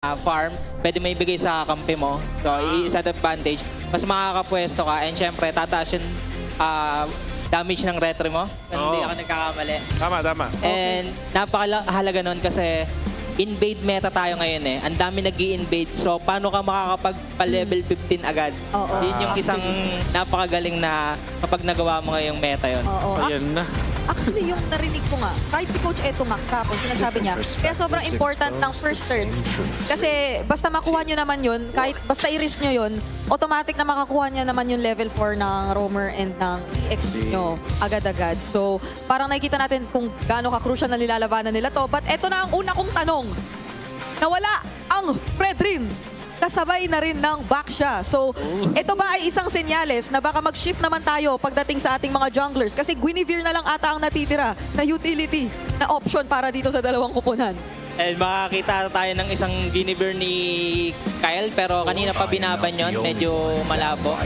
farm, pwede may ibigay sa kampi mo. So, isa advantage. Mas makakapwesto ka and syempre, tataas yung damage ng retro mo. Hindi ako nagkakamali. Tama. And napakahalaga nun kasi invade meta tayo ngayon eh. Ang dami nag-i-invade. So, paano ka makakapag-level 15 agad? Oo. Yun yung isang napakagaling na kapag nagawa mo ngayong meta yun. Oo. Ayan na. Actually, yung narinig ko nga, kahit si Coach Eto Max kapon, sinasabi niya, kaya sobrang important ng first turn. Kasi basta makuha nyo naman yun, kahit basta i-risk nyo yun, automatic na makakuha niya naman yung level 4 ng Roamer and ng EX nyo agad-agad. So, parang nakikita natin kung gaano ka-crucial na nilalabanan nila to. But eto na ang una kong tanong. Nawala ang Fredrin. Kasabay na rin ng Baksha. So, ito ba ay isang senyales na baka mag-shift naman tayo pagdating sa ating mga junglers? Kasi Guinevere na lang ata ang natitira na utility na option para dito sa dalawang kupunan. And makakita tayo ng isang Guinevere ni Kyle, pero kanina pa binaban yun, medyo malabo.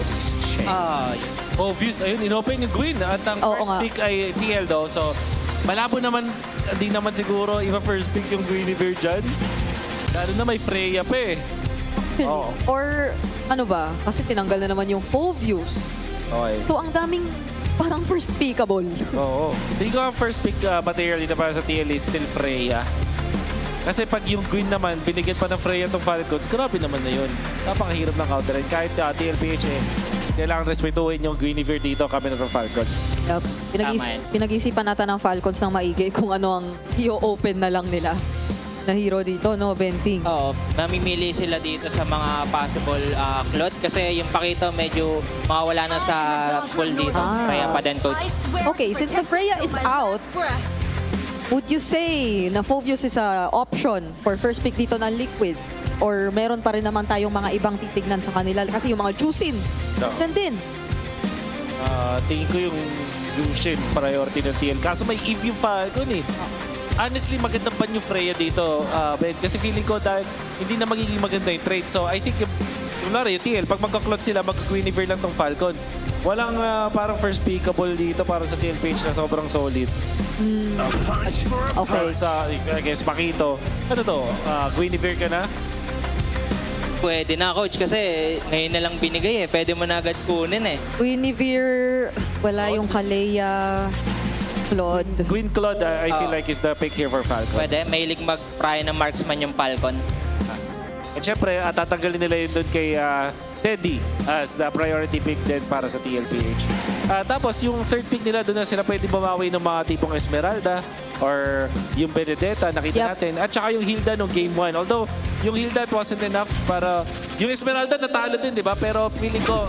Obvious, ayun, inopen yung Gwyn. At ang Oo first nga. pick ay TL daw. So, malabo naman, di naman siguro iba first pick yung Guinevere dyan. Lalo na may Freya pa eh. Oo. Or ano ba? Kasi tinanggal na naman yung Phovius. Okay. So, ang daming parang first pickable. Oo. Hindi ko ang first pick material dito para sa TL is still Freya. Kasi pag yung Gwyn naman, binigyan pa ng Freya itong Falcons, grabe naman na yun. Napakahirap ng counter. And kahit TLPH kailangan respetuhin yung Guinevere dito kami ng Falcons. Yup. Tama yan. Pinag-isipan natin ng Falcons ng maigi kung ano ang i-open na lang nila na hero dito, no? Bentings. Oo, namimili sila dito sa mga possible Claude kasi yung Pakito medyo mawawala na sa pool dito. Kaya pa din, coach. Okay, since the Freya is out, would you say na Phovius is a option for first pick dito ng Liquid? Or meron pa rin naman tayong mga ibang titignan sa kanila? Kasi yung mga Juicin, No. dyan din. Tingin ko yung Jushin priority ng TL. Kaso may Eve yung Falcon eh. Honestly, magandang pan yung Freya dito, Ben. Kasi feeling ko dahil hindi na magiging maganda yung trade. So, I think yung TL, pag magka-clot sila, magka-Guinevere lang tong Falcons. Walang parang first pickable dito para sa TL page na sobrang solid. Okay. Sa, I guess, Pakito. Ano to? Guinevere ka na? Pwede na, coach, kasi ngayon na lang binigay eh. Pwede mo na agad kunin eh. Guinevere, wala yung Kalea, Claude. Gwyn Claude, I feel like is the pick here for Falcons. Pwede, mahilig mag-pry ng marksman yung Falcon. At syempre, tatanggalin nila yun doon kay Teddy as the priority pick din para sa TLPH. Tapos, yung third pick nila, doon na sila pwede bumawi ng mga tipong Esmeralda or yung Benedetta, nakita natin. At saka yung Hilda nung Game 1. Although, yung Hilda wasn't enough para... Yung Esmeralda natalo din, di ba? Pero feeling ko,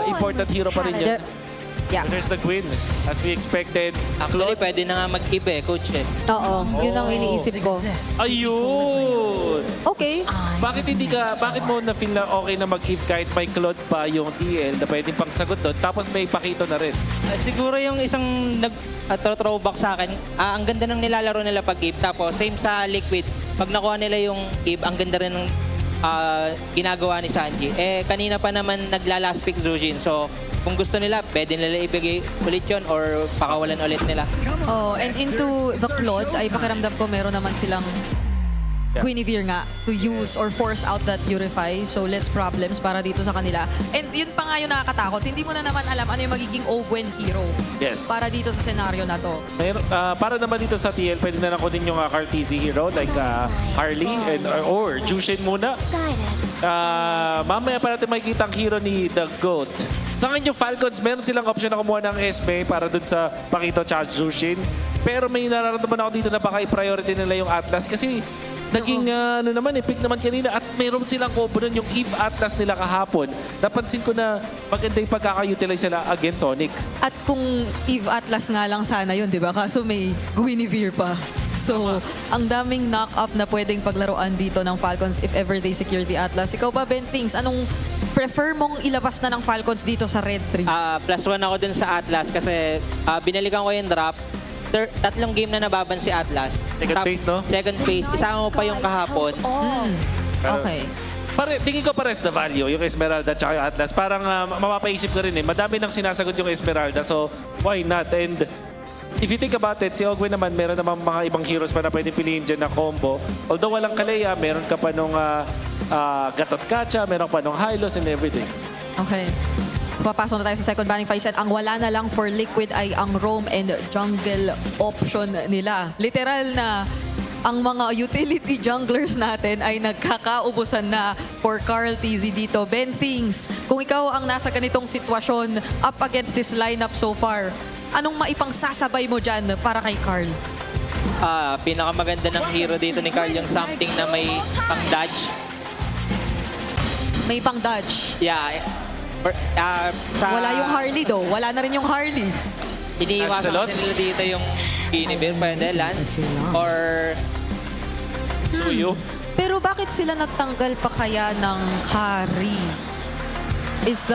important hero pa rin yun. Yeah. So there's the Gwyn, as we expected. Actually, pwede na nga mag-iba eh, coach eh. Oo, yun ang iniisip ko. Ayun! Okay. Bakit mo na-feel na okay na mag-give kahit may Claude pa yung TL na pwedeng pang sagot doon, tapos may Pakito na rin? Siguro yung isang nag-throwback sa akin, ang ganda ng nilalaro nila pag-Eve. Tapos, same sa Liquid, pag nakuha nila yung Eve, ang ganda rin ng ginagawa ni Sanji. Eh, kanina pa naman nagla-last pick Zujin. So, kung gusto nila, pwede nila ibigay ulit yun or pakawalan ulit nila. Oh, and into the Claude, ay pakiramdam ko meron naman silang Guinevere nga to use or force out that Purify. So, less problems para dito sa kanila. And yun pa nga yung nakakatakot. Hindi mo na naman alam ano yung magiging Ogwen hero Yes. para dito sa senaryo na to. Para naman dito sa TL, pwede na nakunin yung Cartesi hero like Harley and, or Jushin muna. Mamaya pa natin makikita ang hero ni The Goat. Sa akin yung Falcons, meron silang option na kumuha ng Esme para dun sa Pakito at Jushin. Pero may nararamdaman ako dito na baka i-priority nila yung Atlas kasi naging pick naman kanina at mayroon silang combo nun yung Eve Atlas nila kahapon. Napansin ko na maganda yung pagkaka-utilize nila against Sonic. At kung Eve Atlas nga lang sana yun, di ba? Kaso may Guinevere pa. So, ang daming knock-up na pwedeng paglaruan dito ng Falcons if ever they secure the Atlas. Ikaw ba, Bentings? Anong prefer mong ilabas na ng Falcons dito sa Red 3? +1 ako dun sa Atlas kasi binalikan ko yung drop. Tatlong game na nababan si Atlas. Second phase, no? Second phase. Isama mo pa yung kahapon. Okay. Tingin ko pares na value, yung Esmeralda at yung Atlas. Parang mapapaisip ko rin eh. Madami nang sinasagot yung Esmeralda, so why not? And if you think about it, si Ogwen naman, meron naman mga ibang heroes pa na pwede piliin dyan na combo. Although walang Kalea, meron ka pa nung Gatot Kacha, meron pa nung Hylos and everything. Okay. Papasok na tayo sa second banning phase set. Ang wala na lang for Liquid ay ang roam and jungle option nila. Literal na ang mga utility junglers natin ay nagkakaubusan na for Carl TZ dito. Ben Things, kung ikaw ang nasa ganitong sitwasyon up against this lineup so far, anong maipang sasabay mo dyan para kay Carl? Pinakamaganda ng hero dito ni Carl yung something na may pang-dodge. May pang dodge. Yeah. Wala yung Harley though. Wala na rin yung Harley. Iniiwasan Lancelot? kasi nila dito yung Guinevere, pwede, Lance, or Suyo. Pero bakit sila nagtanggal pa kaya ng carry? Is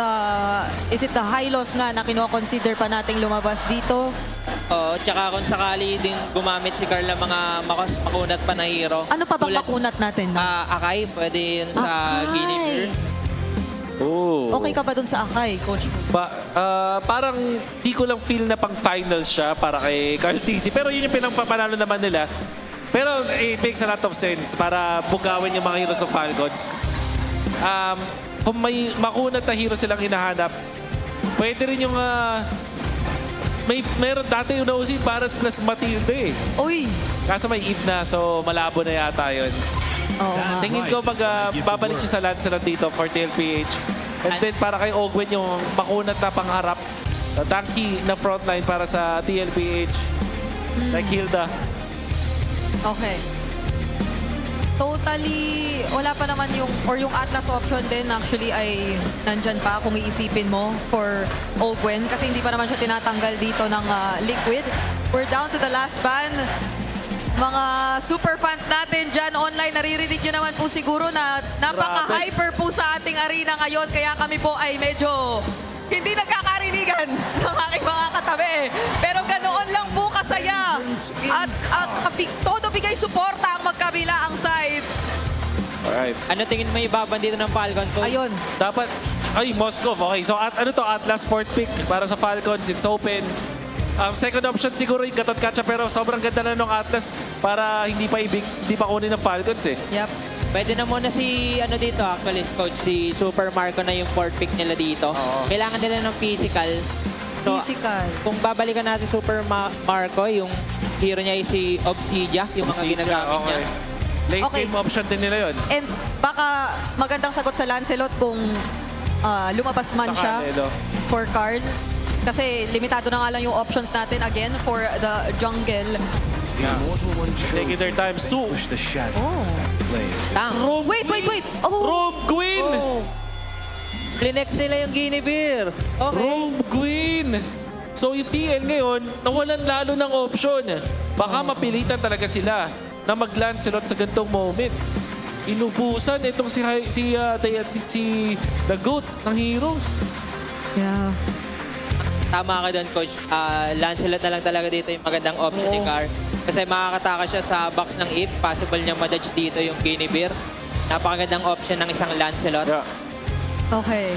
it the high loss nga na kinuha-consider pa nating lumabas dito? tsaka kung sakali din gumamit si Carl ng mga makunat pa na hero. Ano pa bang Tulad- makunat natin? No? Akai, pwede yun sa Guinevere. Oh. Okay ka ba dun sa Akai, Coach? Parang di ko lang feel na pang finals siya para kay Carl TC. Pero yun yung pinangpapanalo naman nila. Pero it makes a lot of sense para bugawin yung mga heroes ng Falcons. Kung may makunat na hero silang hinahanap, pwede rin yung... meron dati yung nausin Barats plus Matilde eh. Uy! Kaso may Eve na, so malabo na yata yun. Oo nga. Tingin ko babalik siya sa Lancelot dito for TLPH. And then para kay Ogwen yung makunat na pangharap. Tanky na frontline para sa TLPH. Like Hilda. Okay. Totally, wala pa naman yung Atlas option din actually ay nandyan pa kung iisipin mo for Ogwen kasi hindi pa naman siya tinatanggal dito ng Liquid. We're down to the last ban. Mga super fans natin dyan online, naririnig nyo naman po siguro na napaka-hyper po sa ating arena ngayon kaya kami po ay medyo hindi nagkakarinigan ng aking mga katabi. Pero ganoon lang po kasaya. At todo bigay suporta ang magkabila ang sides. Alright. Ano tingin mo ibaban dito ng Falcon ko? Ayun. Dapat, Moscow. Okay, so ano to? Atlas fourth pick para sa Falcons. It's open. Second option siguro yung Gatot Kacha pero sobrang ganda na nung Atlas para hindi pa kunin ng Falcons eh. Yep. Pwede na muna si dito actually, coach, si Super Marco na yung fourth pick nila dito. Oo. Kailangan nila ng physical. So, Physical. kung babalikan natin Super Marco, yung hero niya ay si Obsidia, yung mga Obsidia, ginagamit niya. Late Okay. game option din nila yun. And baka magandang sagot sa Lancelot kung lumabas man Sa siya Canelo. for Carl. Kasi limitado na nga lang yung options natin again for the jungle. Taking their time. Su. Oh. Tang. Wait! Oh! Rome Queen! Oh. Clinex nila yung Guinevere. Okay. Rome Queen! So yung TL ngayon, nawalan lalo ng option. Baka mapilitan talaga sila na mag-Lancelot sa ganitong moment. Inubusan itong si The Goat ng Heroes. Yeah. Tama ka doon, coach. Lancelot na lang talaga dito yung magandang option ni Carl. Kasi makakataka siya sa box ng Eve. Possible niyang madodge dito yung Guinevere. Napakagandang option ng isang Lancelot. Yeah. Okay.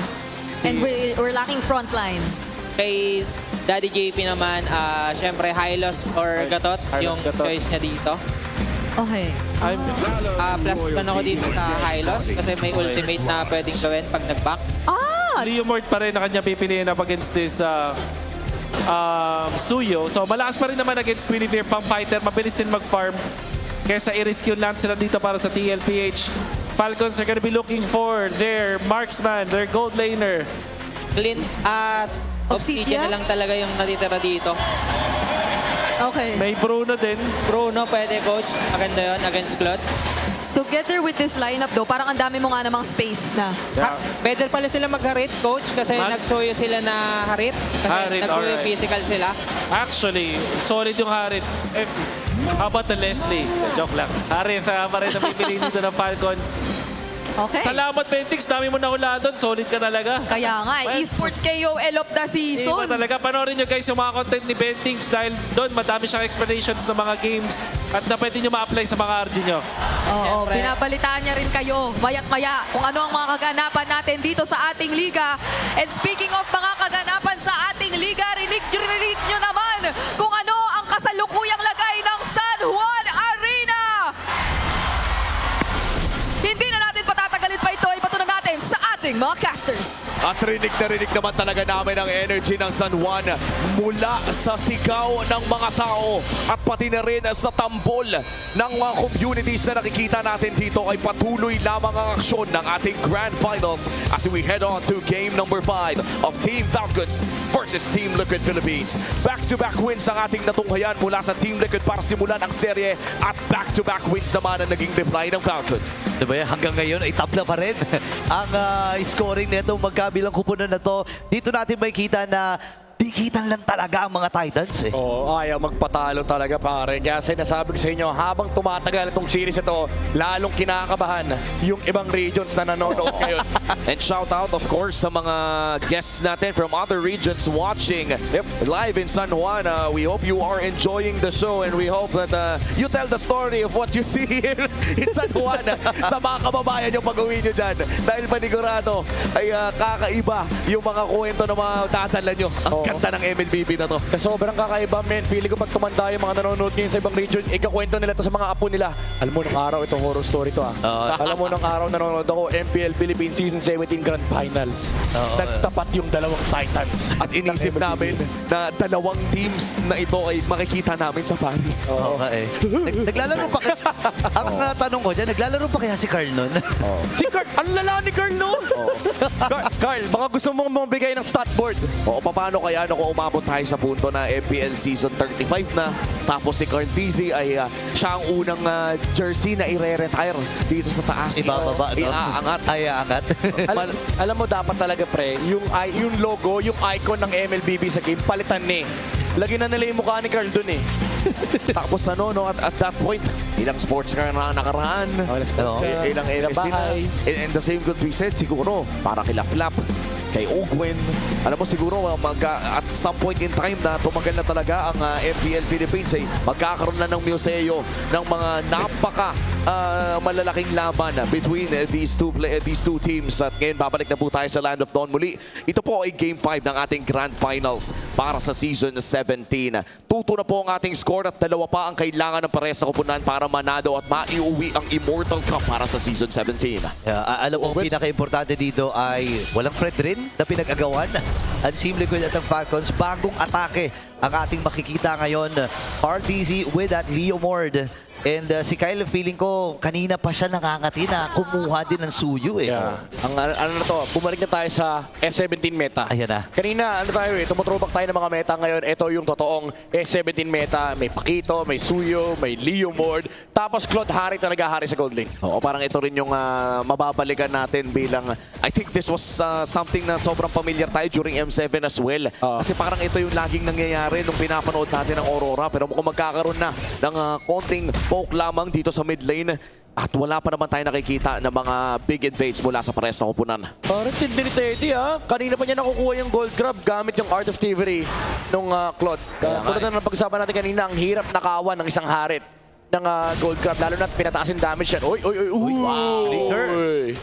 And we're lacking frontline. Kay Daddy JP naman, syempre Hylos or Gatot Hylos, yung Gatot. choice niya dito. Okay. Plus man ako dito sa Hylos kasi may ultimate na pwedeng gawin pag nag-back. Leomord pa rin na kanya pipiliin up against this Suyo. So malakas pa rin naman against Guinevere. Pang fighter, mabilis din mag-farm. Kesa i-risk yung Lancelot dito para sa TLPH. Falcons are gonna be looking for their marksman, their gold laner. Clint at Obsidia? Obsidia na lang talaga yung natitira dito. Okay. May Bruno din. Bruno, pwede coach. Maganda yun against Claude. Together with this lineup though, parang ang dami mo nga namang space na. Yeah. Pwede pala sila mag-harit, coach, kasi nagsuyo sila na harit. Kasi Harit, nagsuyo alright. physical sila. Actually, solid yung Harit. How about the Leslie? Joke lang. Harit pa rin ang pipiliin dito ng Falcons. Okay. Salamat, Bentix. Dami mo nahulaan doon. Solid ka talaga. Kaya nga, esports KOL of the Iba season. talaga. Panoorin nyo guys yung mga content ni Bentix dahil doon madami siyang explanations ng mga games at na pwede nyo ma-apply sa mga RG nyo. Oo, Siyempre. binabalitaan niya rin kayo mayat-maya kung ano ang mga kaganapan natin dito sa ating liga. And speaking of mga kaganapan sa ating liga, rinig nyo naman kung ano ang mga casters. At rinig na rinig naman talaga namin ang energy ng San Juan mula sa sigaw ng mga tao at pati na rin sa tambol ng mga communities na nakikita natin dito ay patuloy lamang ang aksyon ng ating Grand Finals as we head on to game number 5 of Team Falcons versus Team Liquid Philippines. Back-to-back wins ang ating natunghayan mula sa Team Liquid para simulan ang serye at back-to-back wins naman ang naging reply ng Falcons. Diba yan? Hanggang ngayon ay tabla pa rin ang scoring nito magkabilang kupunan na to. Dito natin makikita na dikitan lang talaga ang mga Titans eh. Oo, ayaw magpatalo talaga pare. Kaya sinasabi ko sa inyo, habang tumatagal itong series ito, lalong kinakabahan yung ibang regions na nanonood ngayon. And shout out of course sa mga guests natin from other regions watching live in San Juan. We hope you are enjoying the show and we hope that you tell the story of what you see here in San Juan sa mga kababayan yung pag-uwi nyo dyan. Dahil panigurado ay kakaiba yung mga kwento na mga dadala nyo. Ang ganda ng MLBB na to. Sobrang kakaiba, men. Feeling ko pag tumanda yung mga nanonood ngayon sa ibang region, ikakwento nila to sa mga apo nila. Alam mo, nung araw, itong horror story to alam mo, nung araw nanonood ako, MPL Philippines Season 17 Grand Finals. Nagtapat yung dalawang Titans. At inisip namin na dalawang teams na ito ay makikita namin sa Paris. Oo nga eh. Naglalaro pa kaya, ang tanong ko dyan, naglalaro pa kaya si Carl nun? Si Carl, ang lala ni Carl no? Carl, baka gusto mong mabigay ng stat board. O paano kaya kung umabot tayo sa punto na MPL Season 35 na tapos si Carl Tizzy ay siya ang unang jersey na i-retire dito sa taas. Ibababa, no? Iaangat. Ay, aangat. Alam mo, dapat talaga pre, yung logo, yung icon ng MLBB sa game, palitan ni. Lagyan na nila yung mukha ni Carl dun eh. Tapos ano, no, at that point, ilang sports car na nakaraan, ilang MSD na. And the same could be said, siguro, para kila Flap, kay Ogwen. Alam mo siguro at some point in time na tumagal na talaga ang MPL Philippines ay magkakaroon na ng museo ng mga napaka malalaking laban between these two teams. At ngayon babalik na po tayo sa Land of Dawn muli. Ito po ay Game 5 ng ating Grand Finals para sa Season 17. 2-2 na po ang ating score at dalawa pa ang kailangan ng pares sa kupunan para manado at maiuwi ang Immortal Cup para sa Season 17. Alam mo, ang pinaka-importante dito ay walang Fred rin na pinag-agawan ang Team Liquid at ang Falcons. Bagong atake ang ating makikita ngayon. RTZ with that Leo Mord. And si Kyle, feeling ko, kanina pa siya nangangati na kumuha din ng suyo eh. Yeah. Ang ano na to, bumalik na tayo sa S17 meta. Ayan na. Kanina, ano tayo eh, tumuthrowback tayo ng mga meta ngayon. Ito yung totoong S17 meta. May Pakito, may Suyo, may Leo Mord. Tapos Claude Harry na naghahari sa gold lane. Oo, parang ito rin yung mababalikan natin bilang, I think this was something na sobrang familiar tayo during M7 as well. Kasi parang ito yung laging nangyayari nung pinapanood natin ng Aurora. Pero mukhang magkakaroon na ng konting poke lamang dito sa mid lane. At wala pa naman tayo nakikita ng mga big invades mula sa pares na kupunan. Parang tindi ni Teddy ha. Kanina pa niya nakukuha yung gold grab gamit yung Art of Thievery nung Claude. Tulad na ng pag-usapan natin kanina, ang hirap nakawan ng isang harit ng gold grab, lalo na pinataas yung damage yan. Wow!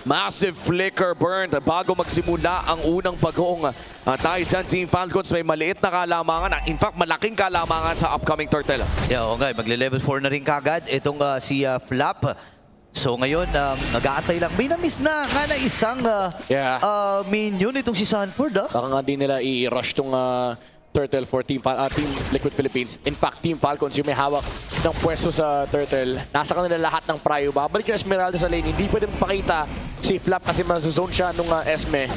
Massive flicker burned bago magsimula ang unang bagong tayo dyan. Team Falcons may maliit na kalamangan. In fact, malaking kalamangan sa upcoming Turtle. Yeah, oo nga, magle-level 4 na rin kagad. Itong si Flap. So ngayon, nag-aantay lang. May na-miss na nga na isang minion itong si Sanford. Baka nga din nila i-rush tong Turtle for Team Liquid Philippines. In fact, Team Falcons yung may hawak ng pwesto sa Turtle. Nasa kanila lahat ng prio. Babalik yung Esmeralda sa lane. Hindi pwede magpakita si Flap kasi mazuzone siya nung Esme.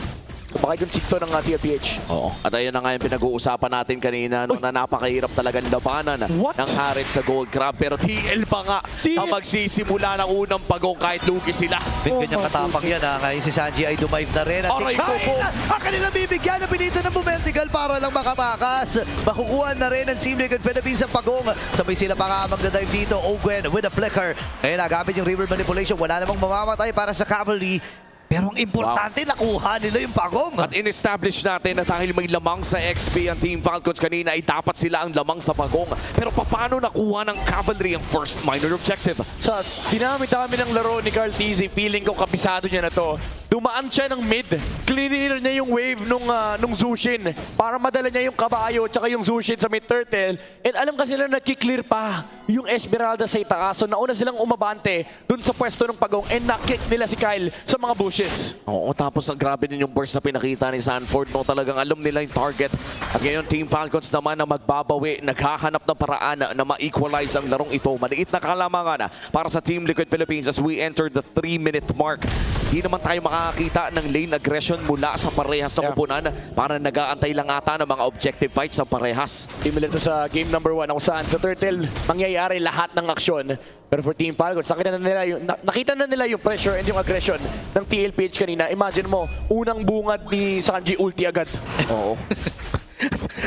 Baka yung sikto ng TLPH. Oo. At ayun na nga yung pinag-uusapan natin kanina na napakahirap talagang labanan ng Harit sa Gold Crab. Pero TL pa nga ang magsisimula ng unang pagong kahit lugi sila. Ganyang katapang yan ha. Ngayon si Sanji ay dumive na rin. At Aray ko po! ang kanilang bibigyan ng pilitan ng Bumentigal para lang makamakas. Makukuha na rin ang Team Liquid Philippines ang pagong. Sabay sila pa nga magdadive dito. Ogwen with a flicker. Ngayon nagamit yung river manipulation. Wala namang mamamatay para sa cavalry. Pero ang importante, nakuha nila yung pagong. At in-establish natin na dahil may lamang sa XP ang Team Falcons kanina ay dapat sila ang lamang sa pagong. Pero paano nakuha ng Cavalry ang first minor objective? Sa dinami-dami ng laro ni Carl Tizzy, feeling ko kabisado niya na to. dumaan siya ng mid. Clear niya yung wave nung Zushin para madala niya yung kabayo tsaka yung Zushin sa mid turtle. And alam kasi nila nagki-clear pa yung Esmeralda sa itaas. So nauna silang umabante dun sa pwesto ng Pagong and na-kick nila si Kyle sa mga bushes. Oo, tapos ang grabe din yung burst na pinakita ni Sanford. No, talagang alam nila yung target. At ngayon, Team Falcons naman na magbabawi, naghahanap ng paraan na ma-equalize ang larong ito. Maliit na kalamangan para sa Team Liquid Philippines as we enter the 3-minute mark. Hindi naman tayo makakakita ng lane aggression mula sa parehas sa kupunan para nag-aantay lang ata ng mga objective fights sa parehas. Similar to sa game number 1 kung saan sa Turtle mangyayari lahat ng aksyon. Pero for Team Falcons, nakita na nila yung pressure and yung aggression ng TLPH kanina. Imagine mo, unang bungad ni Sanji ulti agad. Oo.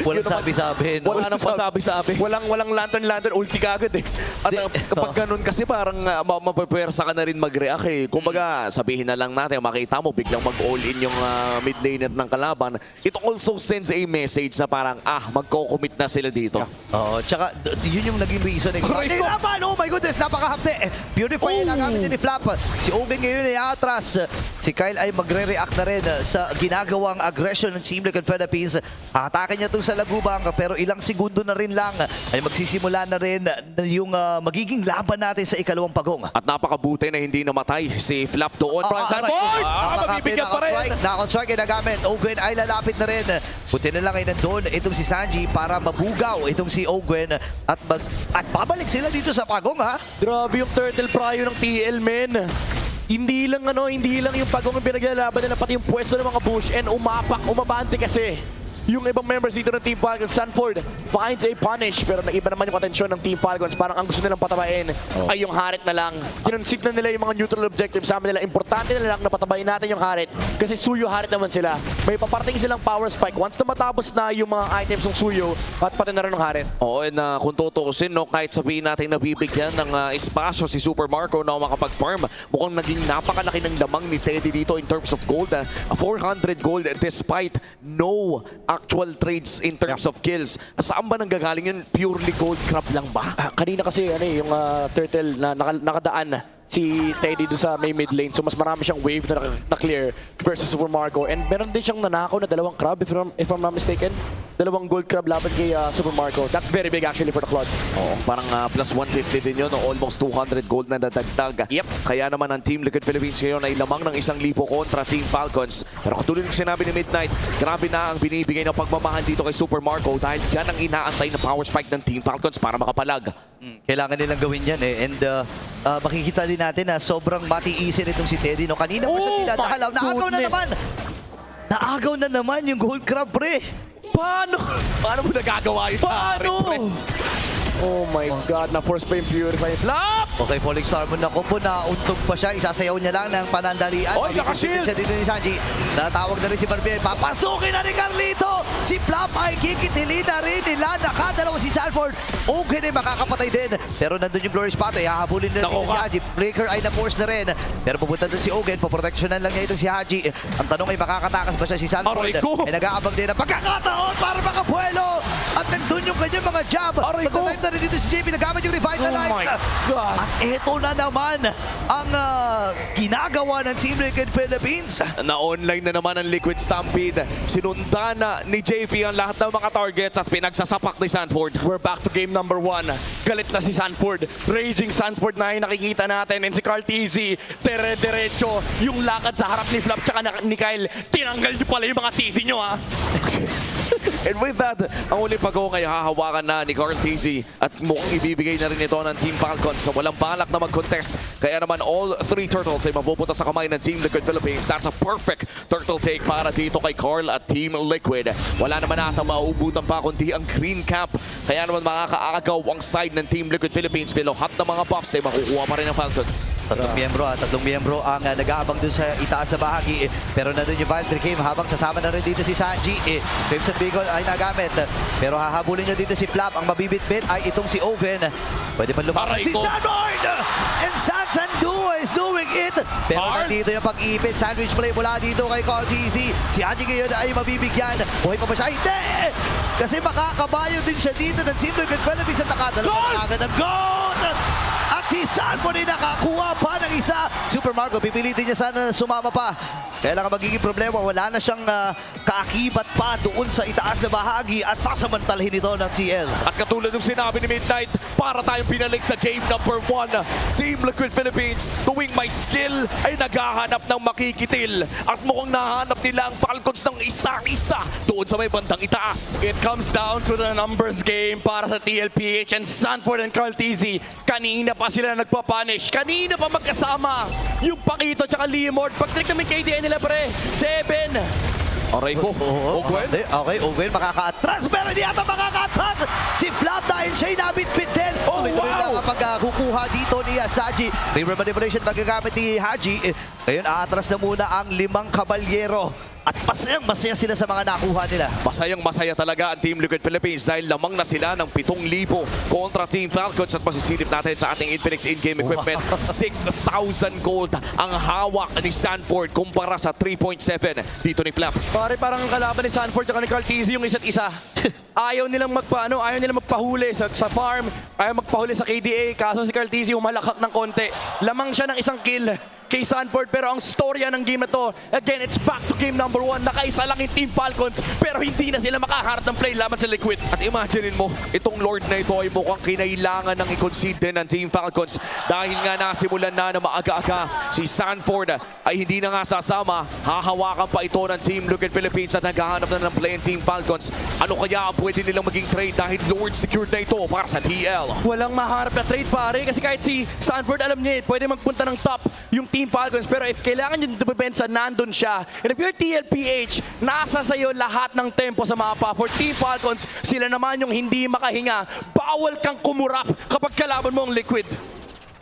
Walang sabi-sabi. No? Wala nang pasabi-sabi. Walang lantern, ulti ka agad eh. At kapag ganun kasi parang mapapwersa ka na rin mag-react eh. Kumbaga, sabihin na lang natin, makita mo, biglang mag-all-in yung mid laner ng kalaban. It also sends a message na parang, magko-commit na sila dito. Oo, tsaka yun yung naging reason. Ay, naman! Oh my goodness, napakahapte. Purify yung nagamit ni Flap. Si Oben ngayon ay atras. Si Kyle ay magre-react na rin sa ginagawang aggression ng Team Liquid Philippines. Atake niya itong sa lagubang pero ilang segundo na rin lang ay magsisimula na rin yung magiging laban natin sa ikalawang Pagong. At napakabuti na hindi namatay si Flap doon. Mabibigyan pa rin! Naka-strike ay nagamit. Ogwen ay lalapit na rin. Buti na lang ay nandun itong si Sanji para mabugaw itong si Ogwen at babalik sila dito sa Pagong ha. Grabe yung turtle prayo ng TL, men. Hindi lang yung Pagong ang pinaglalaban nila, pati yung pwesto ng mga bush and umabante kasi. Yung ibang members dito ng Team Falcons, Sanford finds a punish pero naiba naman yung atensyon ng Team Falcons. Parang ang gusto nilang patabain ay yung Harit na lang. Kinonsit na nila yung mga neutral objectives. Sabi nila, importante na lang na patabain natin yung Harit kasi Suyo Harit naman sila. May paparating silang power spike. Once na matapos na yung mga items ng Suyo at pati na rin ng Harit. Oo, and kung tutuusin, kahit sabihin natin nabibigyan ng espasyo si Super Marco na makapag-farm, mukhang naging napakalaki ng lamang ni Teddy dito in terms of gold. 400 gold despite no actual trades in terms of kills. Saan ba nanggagaling yun? Purely gold crab lang ba? Kanina kasi yung turtle na nakadaan si Teddy doon sa may mid lane. So mas marami siyang wave na clear versus Super Marco. And meron din siyang nanakaw na dalawang crab if I'm not mistaken. Dalawang gold crab laban kay Super Marco. That's very big actually for the Cloud. Oo, parang plus 150 din yun. Almost 200 gold na nadagdag. Yep. Kaya naman ang Team Liquid Philippines ngayon ay lamang ng 1,000 kontra Team Falcons. Pero katulad ng sinabi ni Midnight, grabe na ang binibigay ng pagmamahal dito kay Super Marco dahil yan ang inaantay na power spike ng Team Falcons para makapalag. Kailangan nilang gawin yan eh. And makikita din natin na sobrang matiisin itong si Teddy. No? Kanina pa siya tinatahalaw. Naagaw na naman! Naagaw na naman yung gold crab, pre! Paano mo nagagawa yun? Oh my God, na-force pa yung Purify Flap! Okay, Falling Star mo na po, nauntog pa siya. Isasayaw niya lang ng panandalian. Oy, nakashield! Siya dito ni Sanji. Natawag na rin si Barbier. Papasukin na ni Carlito! Si Flap ay kikitilin na rin nila. Nakadalawa si Sanford. Okay na makakapatay din. Pero nandun yung Glory Spot. Hahabulin na rin si Haji. Flicker ay na-force na rin. Pero pupunta doon si Ogen. Poproteksyonan lang niya itong si Haji. Ang tanong ay makakatakas ba siya si Sanford? Ay nag-aabang din ang pagkakataon para makabuelo. At nandun yung kanyang mga jab. Pagka-time na rin dito si JP. Nagamit yung Revitalize. Oh my God! At eto na naman ang ginagawa ng Team Liquid Philippines. Na-online na naman ang Liquid Stampede. Sinundan na ni JP ang lahat ng mga targets at pinagsasapak ni Sanford. We're back to game number 1. Galit na si Sanford. Raging Sanford na yung nakikita natin. And si Carl TZ, tere-derecho. Yung lakad sa harap ni Flap tsaka ni Kyle. Tinanggal niyo pala yung mga TZ nyo, ha? And with that, ang uli Pagong ay hahawakan na ni Carl TZ at mukhang ibibigay na rin ito ng Team Falcons sa walang balak na mag-contest. Kaya naman all 3 turtles ay mapupunta sa kamay ng Team Liquid Philippines. That's a perfect turtle take para dito kay Carl at Team Liquid. Wala naman ata mauubutan pa kundi ang green cap. Kaya naman makakaagaw ang side ng Team Liquid Philippines. Pero lahat ng mga buffs ay makukuha pa rin ng Falcons. Tatlong miyembro ang nag-aabang dun sa itaas sa bahagi. Pero nandun yung Valtteri Kim habang sasama na rin dito si Sanji. Crimson Beagle ay nagamit. Pero hahabulin niya dito si Flap. Ang mabibit-bit ay itong si Owen. Pwede pa lumakas si Sanford! And Sansandu is doing it! Pero nandito yung pag-ipit. Sandwich play mula dito kay Carl TZ. Si Haji ngayon ay mabibigyan. Buhay pa ba siya? Hindi! Kasi makakabayo din siya dito ng Team Liquid Philippines at nakadalawa ng gold! At si Sanford ay nakakuha pa ng isa Super Marco, pipilitin niya sana na sumama pa. Kaya lang ang magiging problema, wala na siyang kaakibat pa doon sa itaas na bahagi at sasamantalahin ito ng TL. At katulad ng sinabi ni Midnight, para tayong pinalik sa game number 1. Team Liquid Philippines, tuwing may skill ay naghahanap ng makikitil. At mukhang nahanap nila ang Falcons ng isa-isa doon sa may bandang itaas. It comes down to the numbers game para sa TLPH and Sanford and Carl TZ. Kanina pa sila nagpapunish. Kanina pa magkasama yung Pakito tsaka Leomord. Pag-trick namin KDN nila pre. 7. Aray ko, Ogwen. Okay, Owen makaka-atras pero hindi ata makaka-atras. Si Flap dahil siya'y nabitbit din. Tuloy-tuloy lang ang pagkukuha dito ni Saji. River manipulation magagamit ni Haji. Ngayon, aatras na muna ang 5 kabalyero. At masayang-masaya sila sa mga nakuha nila. Masayang-masaya talaga ang Team Liquid Philippines dahil lamang na sila ng 7,000 kontra Team Falcons at masisilip natin sa ating Infinix in-game equipment. 6,000 gold ang hawak ni Sanford kumpara sa 3.7 dito ni Flap. Pare, parang ang kalaban ni Sanford tsaka ni Carl TZ yung isa't isa. Ayaw nilang magpahuli sa farm, ayaw magpahuli sa KDA. Kaso si Carl TZ umalakak ng konti. Lamang siya ng isang kill kay Sanford, pero ang storya ng game na to, again, it's back to game number 1. Nakaisa lang yung Team Falcons, pero hindi na sila makaharap ng play laban sa Liquid. At imaginein mo, itong Lord na ito ay mukhang kinailangan ng i-concede din ng Team Falcons dahil nga nasimulan na maaga-aga. Si Sanford ay hindi na nga sasama. Hahawakan pa ito ng Team Liquid Philippines at naghahanap na ng play ng Team Falcons. Ano kaya ang pwede nilang maging trade dahil Lord secured na ito para sa TL? Walang maharap na trade pare, kasi kahit si Sanford alam niya, pwede magpunta ng top yung Team Falcons, pero if kailangan yung depensa, nandun siya. And if you're TLPH, nasa sa'yo lahat ng tempo sa mapa. For Team Falcons, sila naman yung hindi makahinga. Bawal kang kumurap kapag kalaban mo ang Liquid.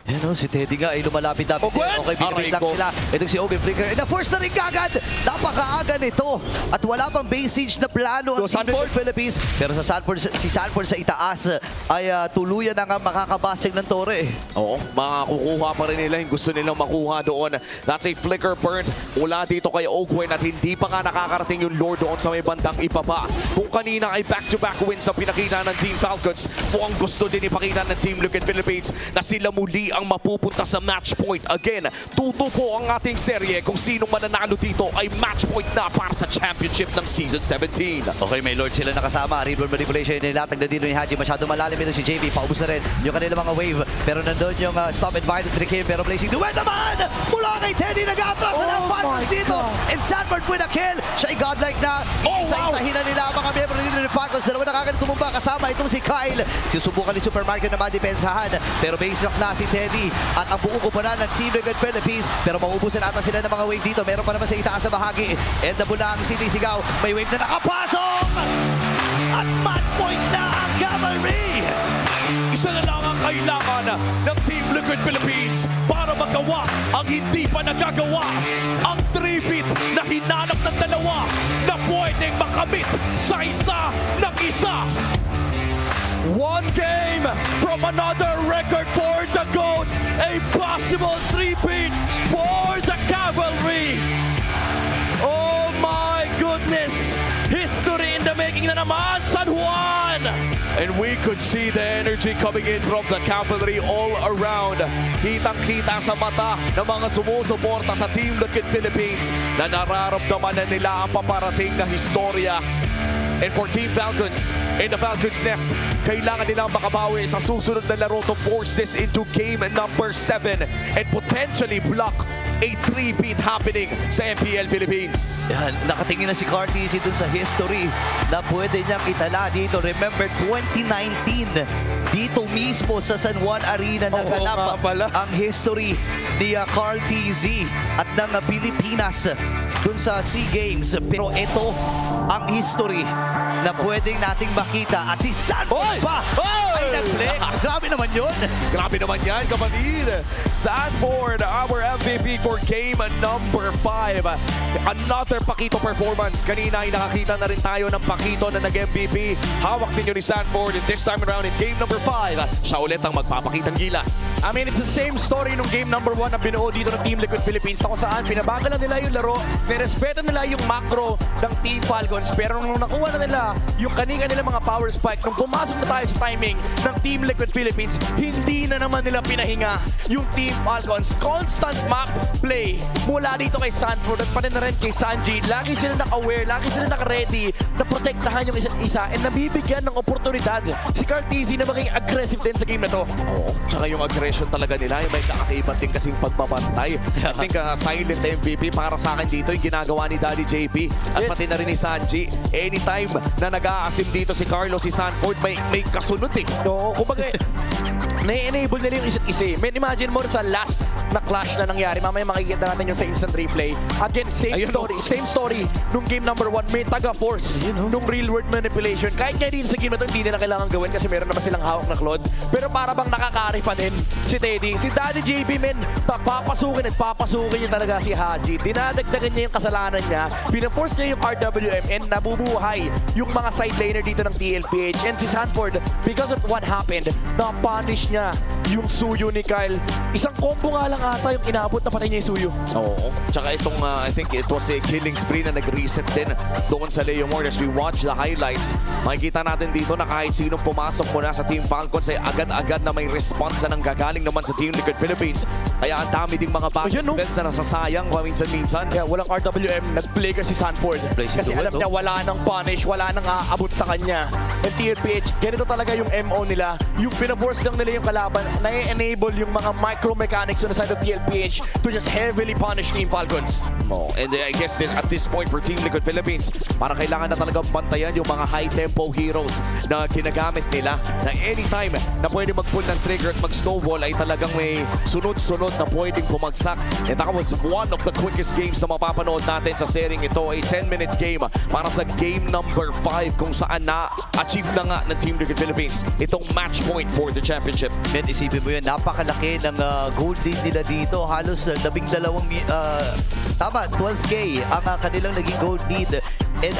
Yan o, si Teddy nga ay lumalapit-lapit. Ogwen! Okay, binibig lang Aray ko. sila. Itong si Obi Flicker. And na-force na rin kagad. Napakaaga nito. At wala pang base siege na plano ang So, Team Sanford? Liquid Philippines. Pero sa Sanford, si Sanford sa itaas ay tuluyan na nga makakabasig ng tore. Oo, makakukuha pa rin nila yung gusto nilang makuha doon. That's a flicker burn mula dito kay Ogwen at hindi pa nga nakakarating yung Lord doon sa may bandang ipapa. Kung kanina ay back-to-back wins ang pinakita ng Team Falcons, mukhang gusto din ipakita ng Team Liquid Philippines na sila muli ang mapupunta sa match point. Again, tutupo ang ating serye kung sinong mananalo dito ay match point na para sa championship ng Season 17. Okay, may Lord sila nakasama. River manipulation, nilatag na dito ni Haji. Masyado malalim ito si JB. Paubos na rin yung kanilang mga wave. Pero nandun yung stop and bind at Trick pero Blazing Duet naman! Mula kay Teddy, nag-atras na ng Falcons dito. And Sanford with a kill. Siya ay godlike na. Isa-isahin na nila ang mga miyembro dito ni Falcons. Dalawa na kagad tumumba kasama itong si Kyle. Susubukan ni Supermarket na madepensahan. Pero base lock na si Teddy. At ang buong kupunan ng Team Liquid Philippines. Pero maubusan ata sila ng mga wave dito. Meron pa naman sa itaas na bahagi. And nabula ang sinisigaw. May wave na nakapasok! At match point na ang Cavalry! Isa na lang ang kailangan ng Team Liquid Philippines para magawa ang hindi pa nagagawa. Ang 3-beat na hinanap ng dalawa na pwedeng makamit sa isa ng isa. One game from another record for the GOAT. A possible 3-beat for the Cavalry. Oh my goodness. History in the making na naman, San Juan. And we could see the energy coming in from the Cavalry all around. Kitang-kita sa mata ng mga sumusuporta sa Team Liquid Philippines na nararamdaman na nila ang paparating na historya. And for Team Falcons, in the Falcons Nest, kailangan nilang makabawi sa susunod na laro to force this into game number 7 and potentially block a 3-beat happening sa MPL Philippines. Yan, nakatingin na si Cartesi dun sa history na pwede niyang itala dito. Remember, 2019, dito mismo sa San Juan Arena naganap ang history ni Carl TZ at ng Pilipinas dun sa SEA Games. Pero ito ang history na pwedeng nating makita. At si Sanford pa ay nag-flex. Grabe naman yun. Grabe naman yan, kapatid. Sanford, our MVP for game number 5. Another Pakito performance. Kanina ay nakakita na rin tayo ng Pakito na nag-MVP. Hawak ninyo ni Sanford. And this time around in game number 5, siya ulit ang magpapakitang gilas. I mean, it's the same story nung game number 1 na binuo dito ng Team Liquid Philippines na kung saan pinabagal na nila yung laro, nirespeto nila yung macro ng Team Falcons, pero nung nakuha na nila yung kanina nila mga power spike, nung pumasok na tayo sa timing, ng Team Liquid Philippines, hindi na naman nila pinahinga yung Team Falcons. Constant map play mula dito kay Sanford at pati na rin kay Sanji. Lagi sila naka-aware, lagi sila naka-ready na protektahan yung isa't isa and nabibigyan ng oportunidad si Carteezy na maging aggressive din sa game na to. Oo. Tsaka yung aggression talaga nila, yung may kakaiba din kasing pagbabantay. I think silent MVP para sa akin dito yung ginagawa ni Daddy JP at Yes. pati na rin ni Sanji. Anytime na nag-aasim dito si Carlos, si Sanford, may kasunod eh. Oo, kumbaga, na-enable nila yung isa't isa. Man, imagine mo sa last na clash na nangyari. Mamaya makikita natin yung sa instant replay. Again, same story. Nung game number 1, may taga-force. Nung real-world manipulation. Kahit nga din sa game na to, hindi nila kailangan gawin kasi meron naman silang hawak na Claude. Pero para bang nakakari pa din si Teddy. Si Daddy JP, men, papasukin at papasukin niya talaga si Haji. Dinadagdagan niya yung kasalanan niya. Pinaforce niya yung RWM and nabubuhay yung mga side laner dito ng TLPH. And si Sanford, because of what happened, na-punish niya yung suyo ni Kyle. Isang combo nga lang ata yung inabot na patay niya yung suyo. Oo. Tsaka itong, I think it was a killing spree na nag-reset din doon sa Leo Moore. As we watch the highlights, makikita natin dito na kahit sinong pumasok muna sa Team Falcons ay agad-agad na may response na nanggagaling naman sa Team Liquid Philippines. Kaya ang dami ding mga backup spells na nasasayang paminsan-minsan. Kaya walang RWM, nag-play kasi Sanford. Kasi alam niya wala nang punish, wala nang aabot sa kanya. And TLPH, ganito talaga yung MO nila. Yung pinaforce lang nila yung kalaban, na-enable yung mga micro-mechanics on the side of TLPH to just heavily punish Team Falcons. And I guess at this point for Team Liquid Philippines, parang kailangan na talagang bantayan yung mga high-tempo heroes na ginagamit nila na anytime na pwede mag-pull ng trigger at mag-snowball ay talagang may sunod-sunod na pwedeng bumagsak. And that was one of the quickest games na mapapanood natin sa series ito. A 10-minute game para sa game number 5 kung saan na-achieve na nga ng Team Liquid Philippines itong match point for the championship. Men, isipin mo yun, napakalaki ng gold lead nila dito. Halos 12K ang kanilang naging gold lead. And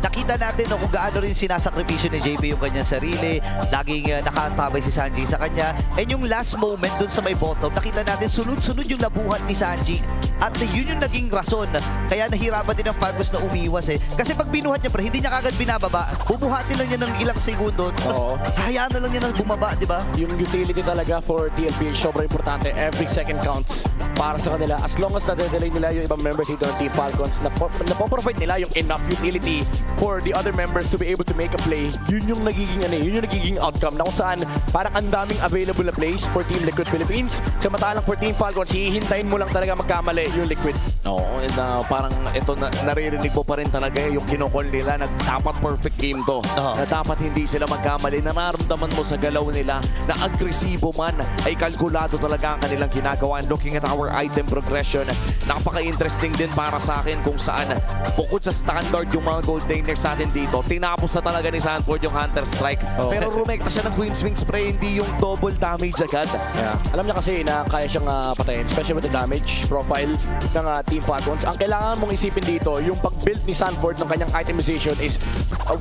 nakita natin kung gaano rin sinasakripisyo ni JP yung kanyang sarili. Laging nakatabay si Sanji sa kanya. And yung last moment dun sa may bottom, nakita natin sunod-sunod yung nabuhat ni Sanji. At yun yung naging rason. Kaya nahirapan din ang Falcons na umiwas eh. Kasi pag binuhat niya, hindi niya kagad binababa. Bubuhatin lang niya ng ilang segundo. Tapos hayaan na lang niya nang bumaba, di ba? Yung utility talaga for TLPH, sobrang importante. Every second counts para sa kanila. As long as nade-delay nila yung ibang members dito ng Team Falcons, napoprovide nila yung enough utility for the other members to be able to make a play. Yun yung nagiging outcome na kung saan parang ang daming available na plays for Team Liquid Philippines. Samantalang for Team Falcons, hihintayin mo lang talaga magkamali yung Liquid. Oo, and parang ito naririnig mo pa rin talaga yung kinokol nila na dapat perfect game to. Na dapat hindi sila magkamali. Nararamdaman mo sa galaw nila na agresibo man ay kalkulado talaga ang kanilang ginagawa. Looking at our item progression, napaka-interesting din para sa akin kung saan bukod sa standard yung mga gold laners natin dito, tinapos na talaga ni Sanford yung Hunter Strike. Pero rumekta siya ng Queen Swing Spray, hindi yung double damage agad. Yeah. Alam niya kasi na kaya siyang patayin, especially with the damage profile ng Team Falcons. Ang kailangan mong isipin dito, yung pag-build ni Sanford ng kanyang itemization is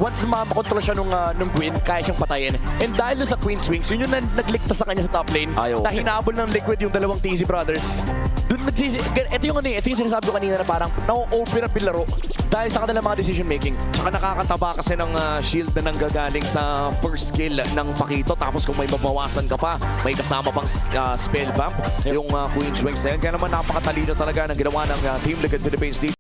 once makontrol siya nung Queen, kaya siyang patayin. And dahil sa Queen Swings, yun yung nagligtas sa kanya sa top lane. Na hinabol ng Liquid yung dalawang TZ Brothers. Ito yung sinasabi ko kanina na parang na-open up yung laro dahil sa kanilang mga decision making. Tsaka nakakataba kasi ng shield na nanggagaling sa first skill ng Pakito. Tapos kung may mabawasan ka pa, may kasama pang spell vamp, yung Queen Swings na yan. Kaya naman napakatalino talaga ng ginawa ng Team Liquid Philippines dito.